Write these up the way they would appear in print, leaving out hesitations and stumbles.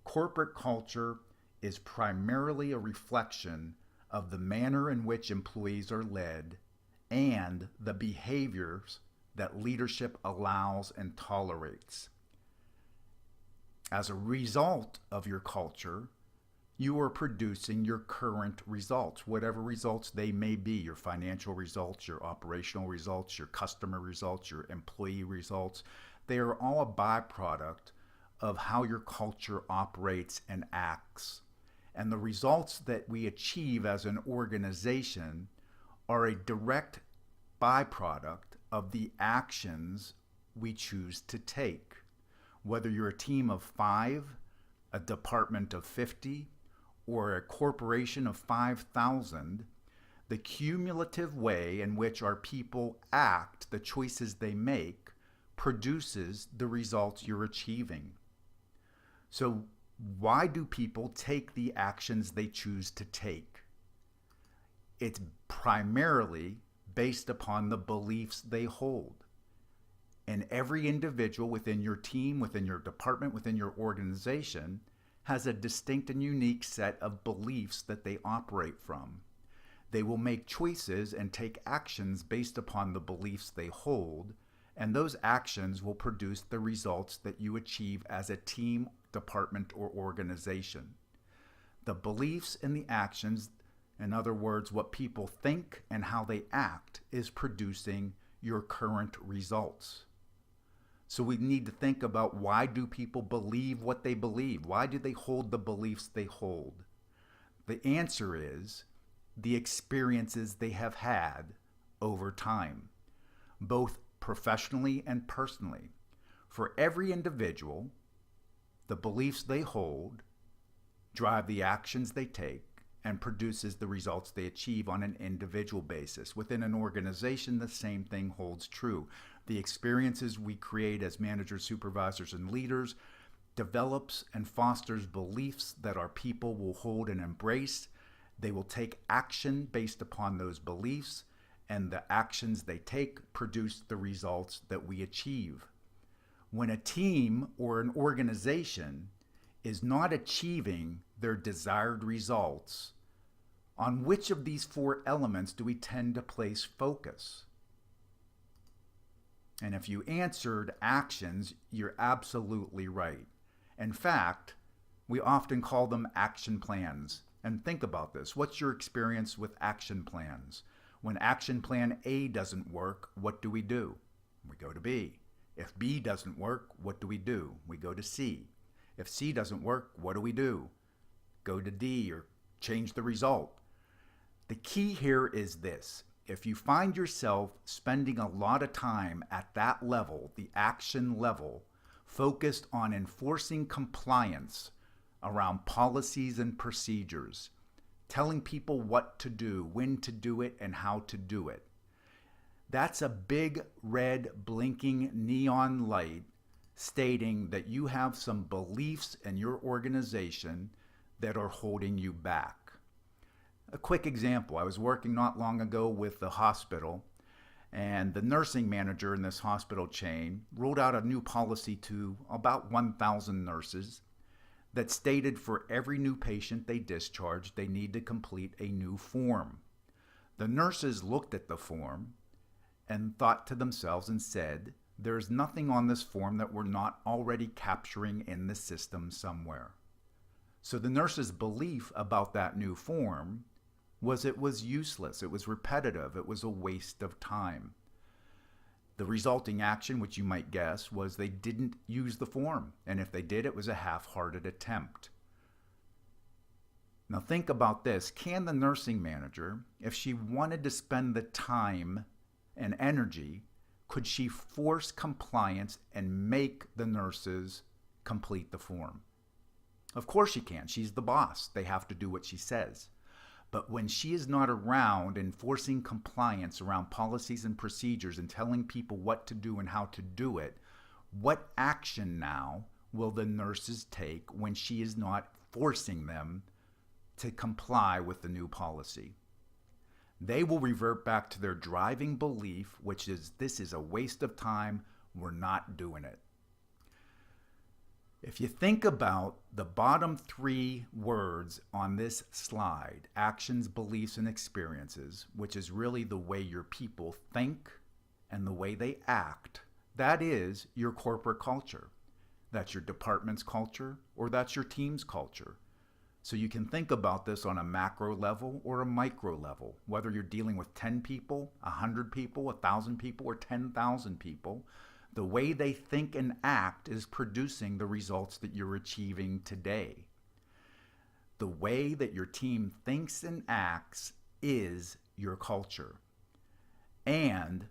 Corporate culture is primarily a reflection of the manner in which employees are led and the behaviors that leadership allows and tolerates. As a result of your culture, you are producing your current results, whatever results they may be, your financial results, your operational results, your customer results, your employee results. They are all a byproduct of how your culture operates and acts. And the results that we achieve as an organization are a direct byproduct of the actions we choose to take. Whether you're a team of 5, a department of 50, or a corporation of 5,000, the cumulative way in which our people act, the choices they make, produces the results you're achieving. So why do people take the actions they choose to take? It's primarily based upon the beliefs they hold. And every individual within your team, within your department, within your organization has a distinct and unique set of beliefs that they operate from. They will make choices and take actions based upon the beliefs they hold, and those actions will produce the results that you achieve as a team, department, or organization. The beliefs and the actions, in other words, what people think and how they act, is producing your current results. So we need to think about, why do people believe what they believe? Why do they hold the beliefs they hold? The answer is the experiences they have had over time, both professionally and personally. For every individual, the beliefs they hold drive the actions they take and produces the results they achieve on an individual basis. Within an organization, the same thing holds true. The experiences we create as managers, supervisors, and leaders develops and fosters beliefs that our people will hold and embrace. They will take action based upon those beliefs, and the actions they take produce the results that we achieve. When a team or an organization is not achieving their desired results, on which of these 4 elements do we tend to place focus? And if you answered actions, you're absolutely right. In fact, we often call them action plans. And think about this. What's your experience with action plans? When action plan A doesn't work, what do? We go to B. If B doesn't work, what do? We go to C. If C doesn't work, what do? Go to D or change the result. The key here is this. If you find yourself spending a lot of time at that level, the action level, focused on enforcing compliance around policies and procedures, telling people what to do, when to do it, and how to do it, that's a big red blinking neon light stating that you have some beliefs in your organization that are holding you back. A quick example, I was working not long ago with the hospital, and the nursing manager in this hospital chain rolled out a new policy to about 1,000 nurses that stated for every new patient they discharged, they need to complete a new form. The nurses looked at the form and thought to themselves and said, there's nothing on this form that we're not already capturing in the system somewhere. So the nurse's belief about that new form was it was useless, it was repetitive, it was a waste of time. The resulting action, which you might guess, was they didn't use the form, and if they did, it was a half-hearted attempt. Now think about this. Can the nursing manager, if she wanted to spend the time and energy, could she force compliance and make the nurses complete the form? Of course she can. She's the boss. They have to do what she says. But when she is not around enforcing compliance around policies and procedures and telling people what to do and how to do it, what action now will the nurses take when she is not forcing them to comply with the new policy? They will revert back to their driving belief, which is, this is a waste of time, we're not doing it. If you think about the bottom three words on this slide, actions, beliefs, and experiences, which is really the way your people think and the way they act, that is your corporate culture. That's your department's culture, or that's your team's culture. So you can think about this on a macro level or a micro level, whether you're dealing with 10 people, 100 people, 1,000 people, or 10,000 people. The way they think and act is producing the results that you're achieving today. The way that your team thinks and acts is your culture. And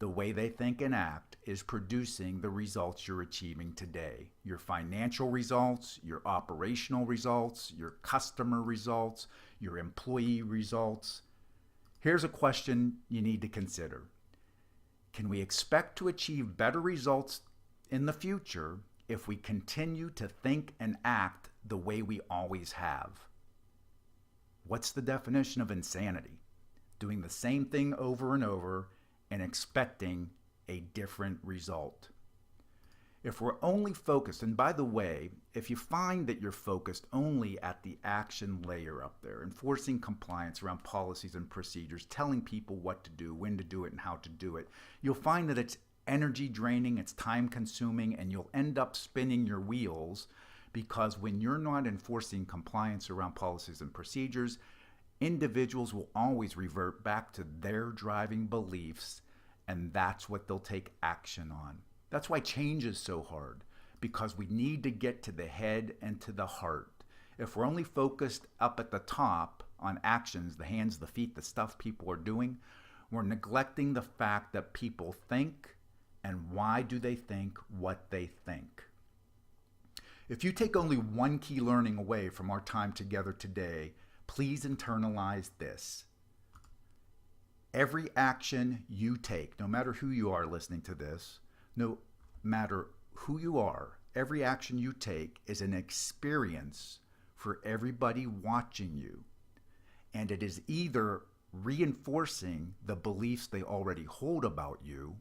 the way they think and act is producing the results you're achieving today. Your financial results, your operational results, your customer results, your employee results. Here's a question you need to consider. Can we expect to achieve better results in the future if we continue to think and act the way we always have? What's the definition of insanity? Doing the same thing over and over and expecting a different result. If we're only focused, and by the way, if you find that you're focused only at the action layer up there, enforcing compliance around policies and procedures, telling people what to do, when to do it, and how to do it, you'll find that it's energy draining, it's time consuming, and you'll end up spinning your wheels, because when you're not enforcing compliance around policies and procedures, individuals will always revert back to their driving beliefs, and that's what they'll take action on. That's why change is so hard, because we need to get to the head and to the heart. If we're only focused up at the top on actions, the hands, the feet, the stuff people are doing, we're neglecting the fact that people think, and why do they think what they think. If you take only one key learning away from our time together today, please internalize this. Every action you take, no matter who you are listening to this, no matter who you are, every action you take is an experience for everybody watching you. And it is either reinforcing the beliefs they already hold about you,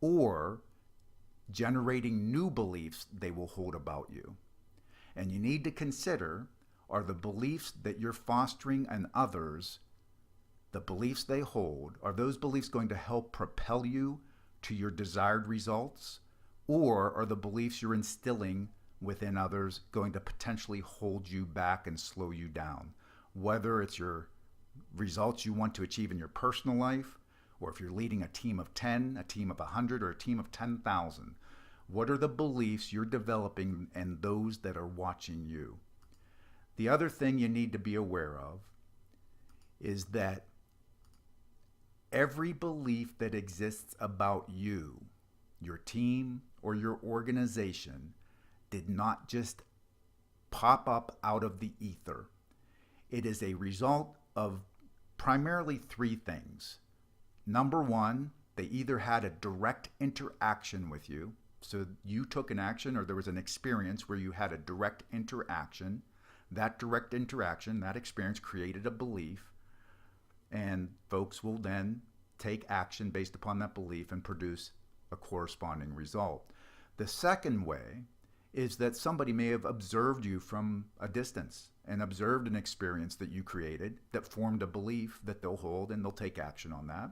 or generating new beliefs they will hold about you. And you need to consider, are the beliefs that you're fostering in others, the beliefs they hold, are those beliefs going to help propel you to your desired results? Or are the beliefs you're instilling within others going to potentially hold you back and slow you down? Whether it's your results you want to achieve in your personal life, or if you're leading a team of 10, a team of 100, or a team of 10,000, what are the beliefs you're developing and those that are watching you? The other thing you need to be aware of is that every belief that exists about you, your team, or your organization did not just pop up out of the ether. It is a result of primarily three things. Number one, they either had a direct interaction with you, so you took an action, or there was an experience where you had a direct interaction. That direct interaction, that experience created a belief, and folks will then take action based upon that belief and produce a corresponding result. The second way is that somebody may have observed you from a distance and observed an experience that you created that formed a belief that they'll hold, and they'll take action on that.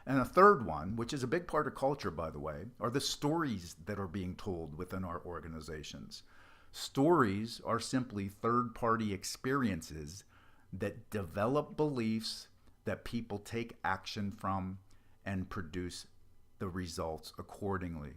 And a third one, which is a big part of culture, by the way, are the stories that are being told within our organizations. Stories are simply third-party experiences that develop beliefs that people take action from and produce the results accordingly.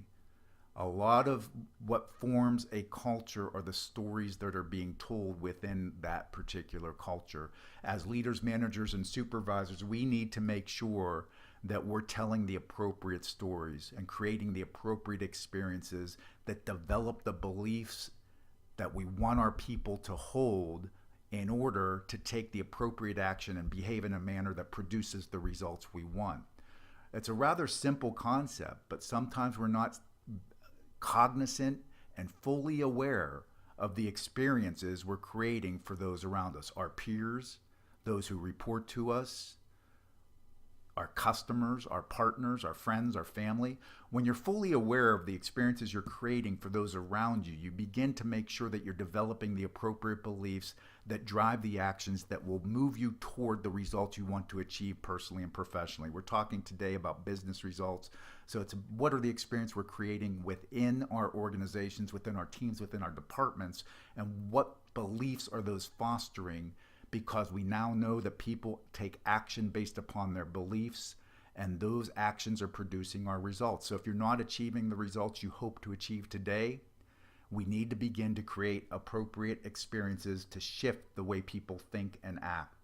A lot of what forms a culture are the stories that are being told within that particular culture. As leaders, managers, and supervisors, we need to make sure that we're telling the appropriate stories and creating the appropriate experiences that develop the beliefs that we want our people to hold in order to take the appropriate action and behave in a manner that produces the results we want. It's a rather simple concept, but sometimes we're not cognizant and fully aware of the experiences we're creating for those around us, our peers, those who report to us, our customers, our partners, our friends, our family. When you're fully aware of the experiences you're creating for those around you, you begin to make sure that you're developing the appropriate beliefs that drive the actions that will move you toward the results you want to achieve personally and professionally. We're talking today about business results. So it's what are the experience we're creating within our organizations, within our teams, within our departments, and what beliefs are those fostering, because we now know that people take action based upon their beliefs, and those actions are producing our results. So if you're not achieving the results you hope to achieve today, we need to begin to create appropriate experiences to shift the way people think and act.